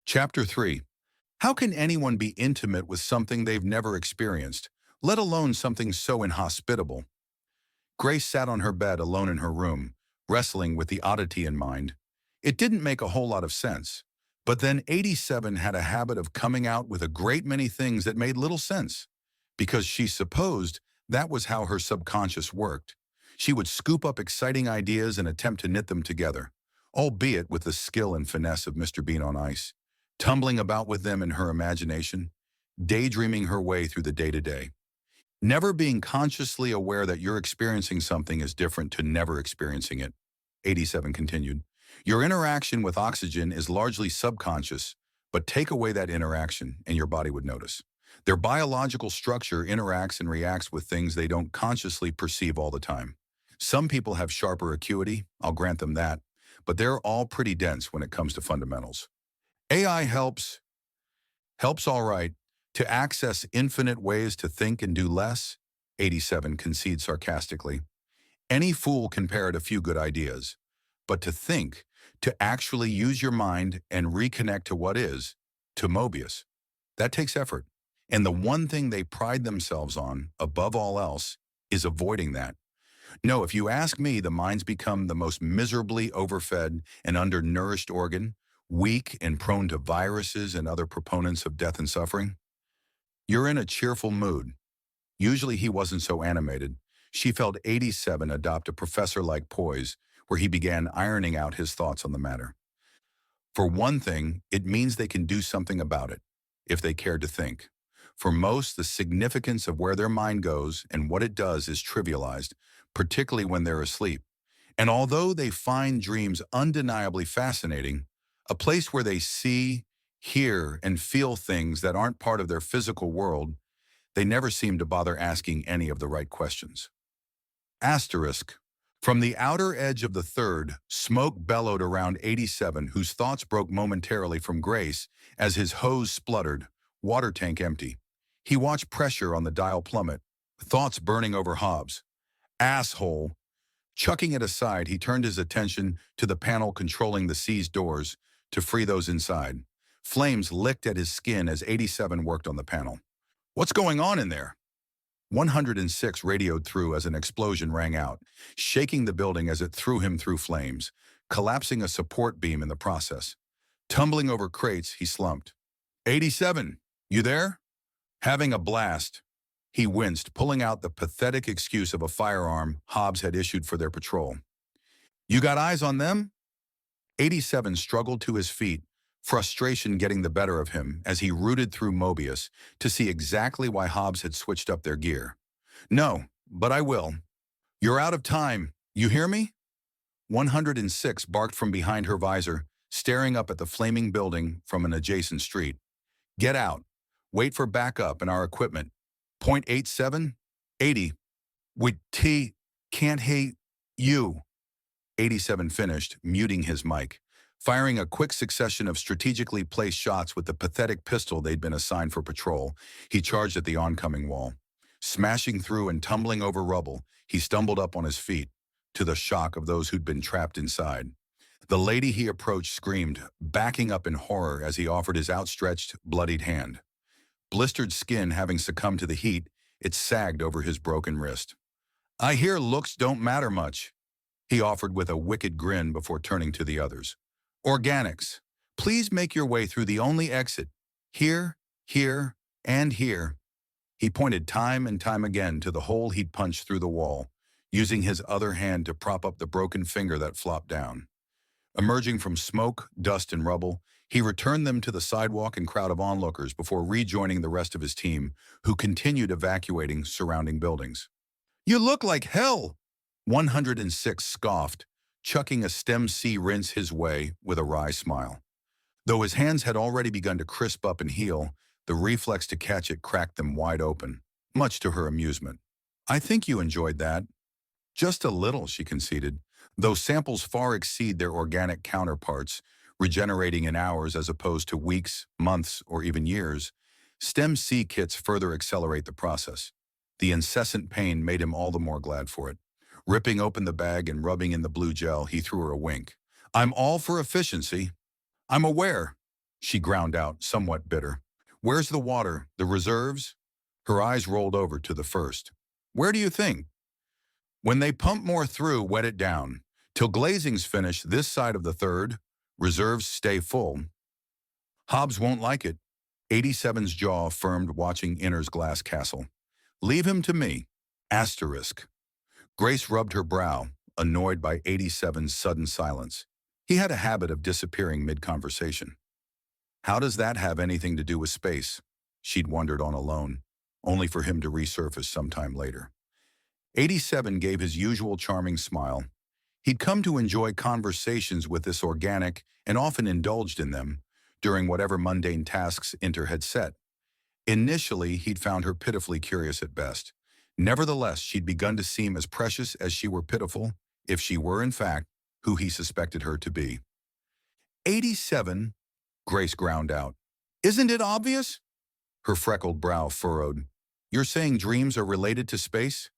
Chapter 3. How can anyone be intimate with something they've never experienced, let alone something so inhospitable? Grace sat on her bed alone in her room, wrestling with the oddity in mind. It didn't make a whole lot of sense. But then 87 had a habit of coming out with a great many things that made little sense, because she supposed that was how her subconscious worked. She would scoop up exciting ideas and attempt to knit them together, albeit with the skill and finesse of Mr. Bean on ice, tumbling about with them in her imagination, daydreaming her way through the day-to-day. Never being consciously aware that you're experiencing something is different to never experiencing it, 87 continued. Your interaction with oxygen is largely subconscious, but take away that interaction and your body would notice. Their biological structure interacts and reacts with things they don't consciously perceive all the time. Some people have sharper acuity, I'll grant them that, but they're all pretty dense when it comes to fundamentals. AI helps all right, to access infinite ways to think and do less, 87 concedes sarcastically. Any fool can parrot a few good ideas. But to think, to actually use your mind and reconnect to what is, to Mobius, that takes effort. And the one thing they pride themselves on, above all else, is avoiding that. No, if you ask me, the mind's become the most miserably overfed and undernourished organ, weak and prone to viruses and other proponents of death and suffering. You're in a cheerful mood. Usually he wasn't so animated. She felt 87 adopt a professor-like poise, where he began ironing out his thoughts on the matter. For one thing, it means they can do something about it, if they cared to think. For most, the significance of where their mind goes and what it does is trivialized, particularly when they're asleep. And although they find dreams undeniably fascinating, a place where they see, hear, and feel things that aren't part of their physical world, they never seem to bother asking any of the right questions. Asterisk. From the outer edge of the third, smoke bellowed around 87, whose thoughts broke momentarily from Grace as his hose spluttered, water tank empty. He watched pressure on the dial plummet, thoughts burning over Hobbs. Asshole. Chucking it aside, he turned his attention to the panel controlling the seized doors to free those inside. Flames licked at his skin as 87 worked on the panel. What's going on in there? 106 radioed through as an explosion rang out, shaking the building as it threw him through flames, collapsing a support beam in the process. Tumbling over crates, he slumped. 87, you there? Having a blast. He winced, pulling out the pathetic excuse of a firearm Hobbs had issued for their patrol. You got eyes on them? 87 struggled to his feet, frustration getting the better of him as he rooted through Mobius to see exactly why Hobbs had switched up their gear. No, but I will. You're out of time. You hear me? 106 barked from behind her visor, staring up at the flaming building from an adjacent street. Get out. Wait for backup and our equipment. Point 87? 80. We can't hate you. 87 finished, muting his mic. Firing a quick succession of strategically placed shots with the pathetic pistol they'd been assigned for patrol, he charged at the oncoming wall. Smashing through and tumbling over rubble, he stumbled up on his feet, to the shock of those who'd been trapped inside. The lady he approached screamed, backing up in horror as he offered his outstretched, bloodied hand. Blistered skin having succumbed to the heat, it sagged over his broken wrist. I hear looks don't matter much, he offered with a wicked grin before turning to the others. Organics. Please make your way through the only exit. Here, here, and here. He pointed time and time again to the hole he'd punched through the wall, using his other hand to prop up the broken finger that flopped down. Emerging from smoke, dust, and rubble, he returned them to the sidewalk and crowd of onlookers before rejoining the rest of his team, who continued evacuating surrounding buildings. You look like hell, 106 scoffed, chucking a stem C rinse his way with a wry smile. Though his hands had already begun to crisp up and heal, the reflex to catch it cracked them wide open, much to her amusement. I think you enjoyed that. Just a little, she conceded, though samples far exceed their organic counterparts, regenerating in hours as opposed to weeks, months, or even years. Stem C kits further accelerate the process. The incessant pain made him all the more glad for it. Ripping open the bag and rubbing in the blue gel, he threw her a wink. I'm all for efficiency. I'm aware. she ground out, somewhat bitter. Where's the water? The reserves? Her eyes rolled over to the first. Where do you think? When they pump more through, wet it down. Till glazing's finished this side of the third, reserves stay full. Hobbs won't like it. 87's jaw firmed watching Inner's glass castle. Leave him to me. Asterisk. Grace rubbed her brow, annoyed by 87's sudden silence. He had a habit of disappearing mid-conversation. How does that have anything to do with space? She'd wondered on alone, only for him to resurface sometime later. 87 gave his usual charming smile. He'd come to enjoy conversations with this organic and often indulged in them during whatever mundane tasks Inter had set. Initially, he'd found her pitifully curious at best. Nevertheless, she'd begun to seem as precious as she were pitiful, if she were, in fact, who he suspected her to be. 87, Grace ground out. Isn't it obvious? Her freckled brow furrowed. You're saying dreams are related to space?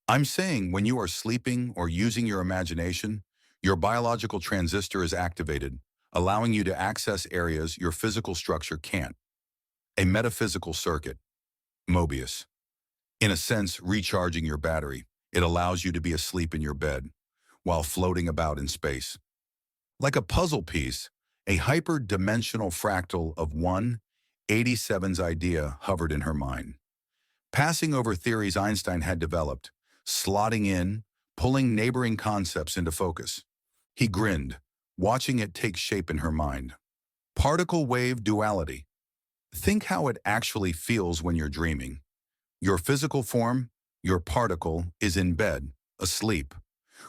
I'm saying when you are sleeping or using your imagination, your biological transistor is activated, allowing you to access areas your physical structure can't. A metaphysical circuit. Mobius. In a sense, recharging your battery. It allows you to be asleep in your bed, while floating about in space. Like a puzzle piece, a hyper-dimensional fractal of 87's idea hovered in her mind. Passing over theories Einstein had developed, slotting in, pulling neighboring concepts into focus. He grinned, watching it take shape in her mind. Particle-wave duality. Think how it actually feels when you're dreaming. Your physical form, your particle, is in bed, asleep,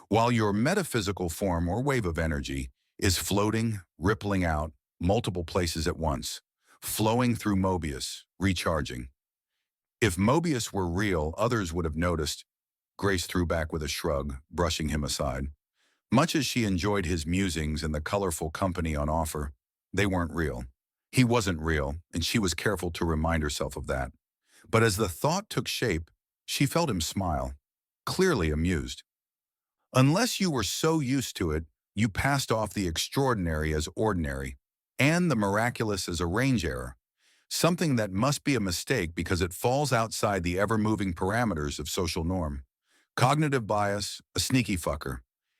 while your metaphysical form or wave of energy is floating, rippling out, multiple places at once, flowing through Mobius, recharging. If Mobius were real, others would have noticed. Grace threw back with a shrug, brushing him aside. Much as she enjoyed his musings and the colorful company on offer, they weren't real. He wasn't real, and she was careful to remind herself of that. But as the thought took shape, she felt him smile, clearly amused. Unless you were so used to it, you passed off the extraordinary as ordinary, and the miraculous as a range error, something that must be a mistake because it falls outside the ever-moving parameters of social norm. Cognitive bias, a sneaky fucker,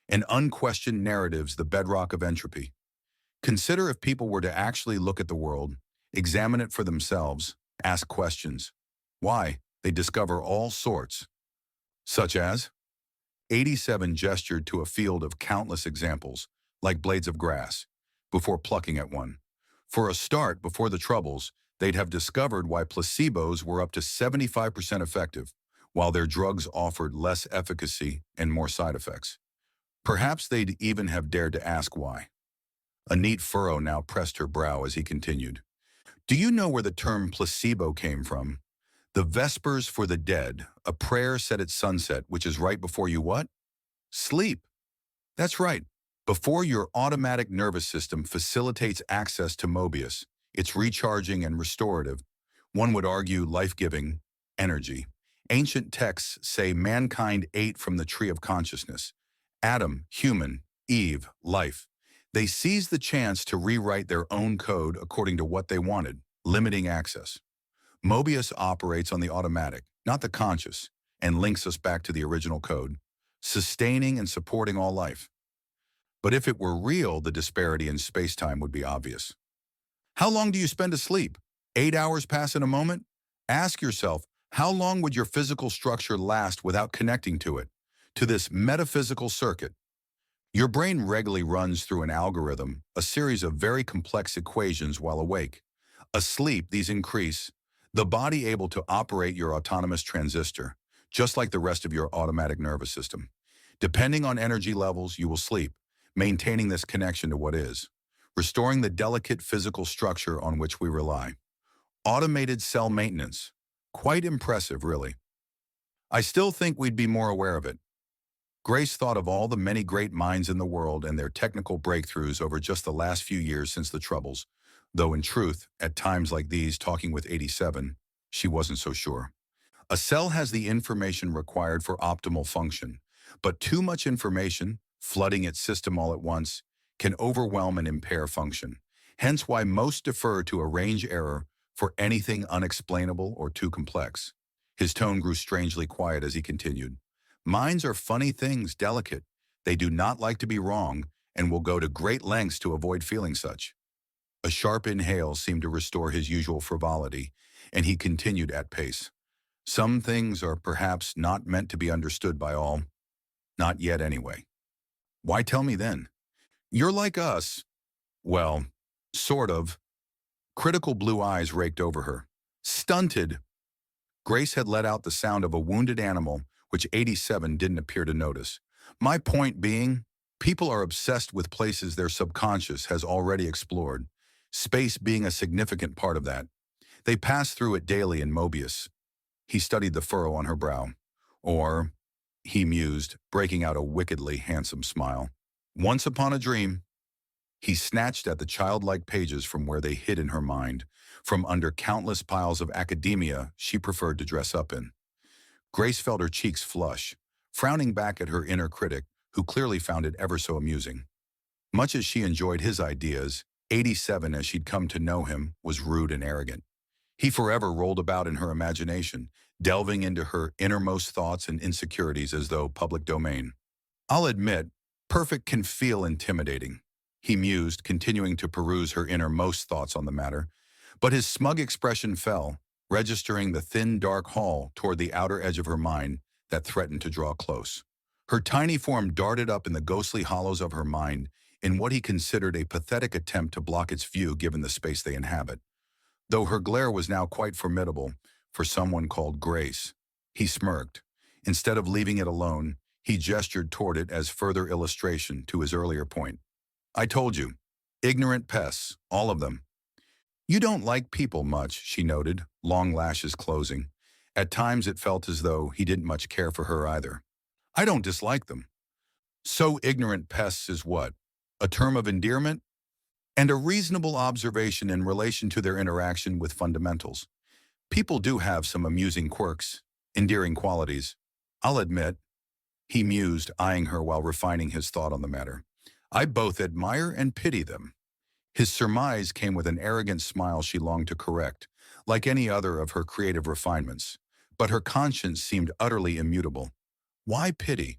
and unquestioned narratives the bedrock of entropy. Consider if people were to actually look at the world, examine it for themselves, ask questions. Why? They discover all sorts. Such as? 87 gestured to a field of countless examples, like blades of grass, before plucking at one. For a start, before the Troubles, they'd have discovered why placebos were up to 75% effective, while their drugs offered less efficacy and more side effects. Perhaps they'd even have dared to ask why. A neat furrow now pressed her brow as he continued. Do you know where the term placebo came from? The Vespers for the Dead, a prayer said at sunset, which is right before you what? Sleep. That's right. Before your automatic nervous system facilitates access to Mobius, it's recharging and restorative. One would argue life-giving energy. Ancient texts say mankind ate from the tree of consciousness. Adam, human, Eve, life. They seized the chance to rewrite their own code according to what they wanted, limiting access. Mobius operates on the automatic, not the conscious, and links us back to the original code, sustaining and supporting all life. But if it were real, the disparity in space-time would be obvious. How long do you spend asleep? 8 hours pass in a moment? Ask yourself, how long would your physical structure last without connecting to it, to this metaphysical circuit? Your brain regularly runs through an algorithm, a series of very complex equations while awake. Asleep, these increase, the body able to operate your autonomous transistor, just like the rest of your automatic nervous system. Depending on energy levels, you will sleep, maintaining this connection to what is, restoring the delicate physical structure on which we rely. Automated cell maintenance. Quite impressive, really. I still think we'd be more aware of it. Grace thought of all the many great minds in the world and their technical breakthroughs over just the last few years since the Troubles, though in truth, at times like these, talking with 87, she wasn't so sure. A cell has the information required for optimal function, but too much information, flooding its system all at once, can overwhelm and impair function. hence why most defer to a range error for anything unexplainable or too complex. His tone grew strangely quiet as he continued. Minds are funny things, delicate. They do not like to be wrong and will go to great lengths to avoid feeling such. A sharp inhale seemed to restore his usual frivolity, and he continued at pace. Some things are perhaps not meant to be understood by all. Not yet, anyway. Why tell me then? You're like us. Well, sort of. Critical blue eyes raked over her. Stunted. Grace had let out the sound of a wounded animal, which 87 didn't appear to notice. My point being, people are obsessed with places their subconscious has already explored, space being a significant part of that. They pass through it daily in Mobius. He studied the furrow on her brow. Or, he mused, breaking out a wickedly handsome smile. Once upon a dream. He snatched at the childlike pages from where they hid in her mind, from under countless piles of academia she preferred to dress up in. Grace felt her cheeks flush, frowning back at her inner critic, who clearly found it ever so amusing. Much as she enjoyed his ideas, 87, as she'd come to know him, was rude and arrogant. He forever rolled about in her imagination, delving into her innermost thoughts and insecurities as though public domain. I'll admit, perfect can feel intimidating, he mused, continuing to peruse her innermost thoughts on the matter, but his smug expression fell, registering the thin, dark hall toward the outer edge of her mind that threatened to draw close. Her tiny form darted up in the ghostly hollows of her mind in what he considered a pathetic attempt to block its view given the space they inhabit. Though her glare was now quite formidable for someone called Grace, he smirked. Instead of leaving it alone, he gestured toward it as further illustration to his earlier point. I told you, ignorant pests, all of them. You don't like people much, she noted, long lashes closing. At times it felt as though he didn't much care for her either. I don't dislike them. So ignorant pests is what? A term of endearment? And a reasonable observation in relation to their interaction with fundamentals. People do have some amusing quirks, endearing qualities. I'll admit, he mused, eyeing her while refining his thought on the matter. I both admire and pity them. His surmise came with an arrogant smile she longed to correct, like any other of her creative refinements. But her conscience seemed utterly immutable. Why pity?